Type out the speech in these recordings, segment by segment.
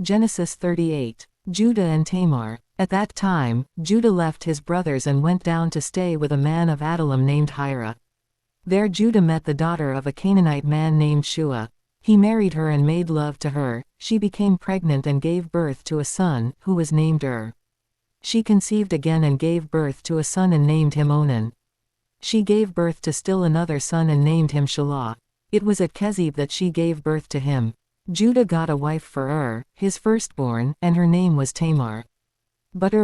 Genesis 38. Judah and Tamar. At that time, Judah left his brothers and went down to stay with a man of Adullam named Hira. There Judah met the daughter of a Canaanite man named Shua. He married her and made love to her. She became pregnant and gave birth to a son, who was named She conceived again and gave birth to a son and named him Onan. She gave birth to still another son and named him Shelah. It was at Kezib that she gave birth to him. Judah got a wife for his firstborn, and her name was Tamar. But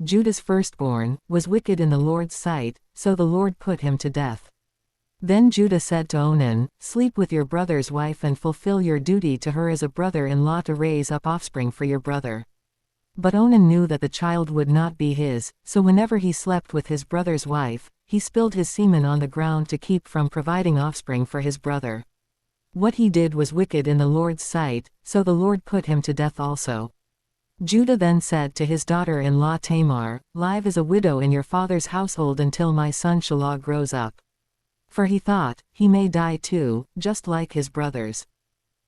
Judah's firstborn, was wicked in the Lord's sight, so the Lord put him to death. Then Judah said to Onan, "Sleep with your brother's wife and fulfill your duty to her as a brother-in-law to raise up offspring for your brother." But Onan knew that the child would not be his, so whenever he slept with his brother's wife, he spilled his semen on the ground to keep from providing offspring for his brother. What he did was wicked in the Lord's sight, so the Lord put him to death also. Judah then said to his daughter-in-law Tamar, "Live as a widow in your father's household until my son Shelah grows up." For he thought, he may die too, just like his brothers.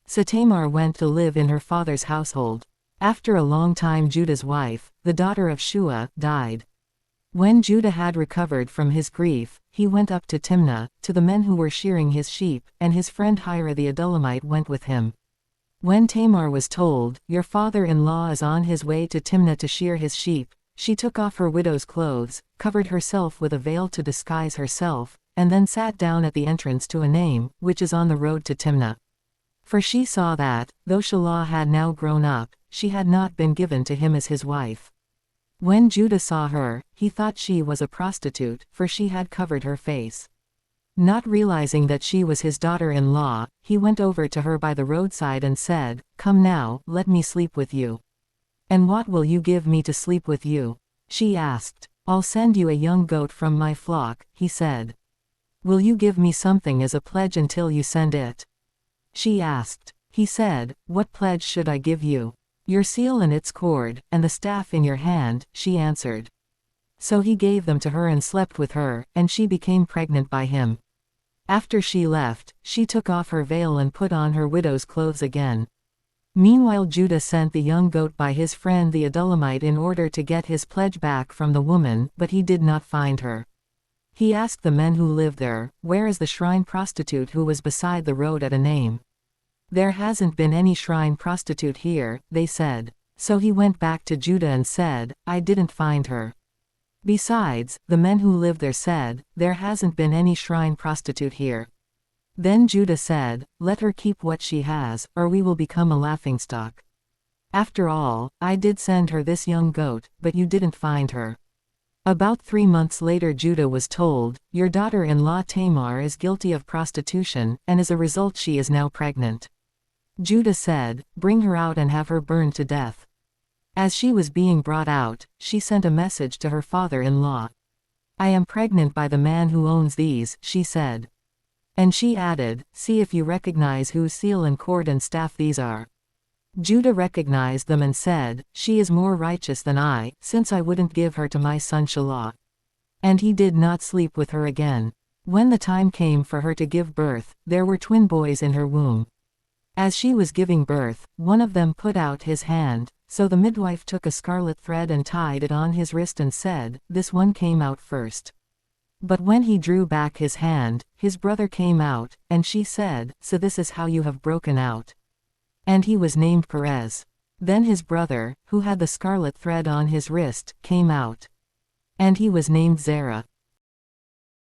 So Tamar went to live in her father's household. After a long time Judah's wife, the daughter of Shua, died. When Judah had recovered from his grief, he went up to Timnah, to the men who were shearing his sheep, and his friend Hira the Adullamite went with him. When Tamar was told, "Your father-in-law is on his way to Timnah to shear his sheep," she took off her widow's clothes, covered herself with a veil to disguise herself, and then sat down at the entrance to Enaim, which is on the road to Timnah. For she saw that, though Shelah had now grown up, she had not been given to him as his wife. When Judah saw her, he thought she was a prostitute, for she had covered her face. Not realizing that she was his daughter-in-law, he went over to her by the roadside and said, "Come now, let me sleep with you." "And what will you give me to sleep with you?" she asked. "I'll send you a young goat from my flock," he said. "Will you give me something as a pledge until you send it?" she asked. He said, "What pledge should I give you?" "Your seal and its cord, and the staff in your hand," she answered. So he gave them to her and slept with her, and she became pregnant by him. After she left, she took off her veil and put on her widow's clothes again. Meanwhile Judah sent the young goat by his friend the Adullamite in order to get his pledge back from the woman, but he did not find her. He asked the men who lived there, "Where is the shrine prostitute who was beside the road at Enaim?" "There hasn't been any shrine prostitute here," they said. So he went back to Judah and said, "I didn't find her." Besides, the men who lived there said, "There hasn't been any shrine prostitute here." Then Judah said, "Let her keep what she has, or we will become a laughingstock. After all, I did send her this young goat, but you didn't find her." About 3 months later Judah was told, "Your daughter-in-law Tamar is guilty of prostitution, and as a result she is now pregnant." Judah said, "Bring her out and have her burned to death." As she was being brought out, she sent a message to her father-in-law. "I am pregnant by the man who owns these," she said. And she added, "See if you recognize whose seal and cord and staff these are." Judah recognized them and said, "She is more righteous than I, since I wouldn't give her to my son Shelah." And he did not sleep with her again. When the time came for her to give birth, there were twin boys in her womb. As she was giving birth, one of them put out his hand, so the midwife took a scarlet thread and tied it on his wrist and said, "This one came out first." But when he drew back his hand, his brother came out, and she said, "So this is how you have broken out." And he was named Perez. Then his brother, who had the scarlet thread on his wrist, came out. And he was named Zerah.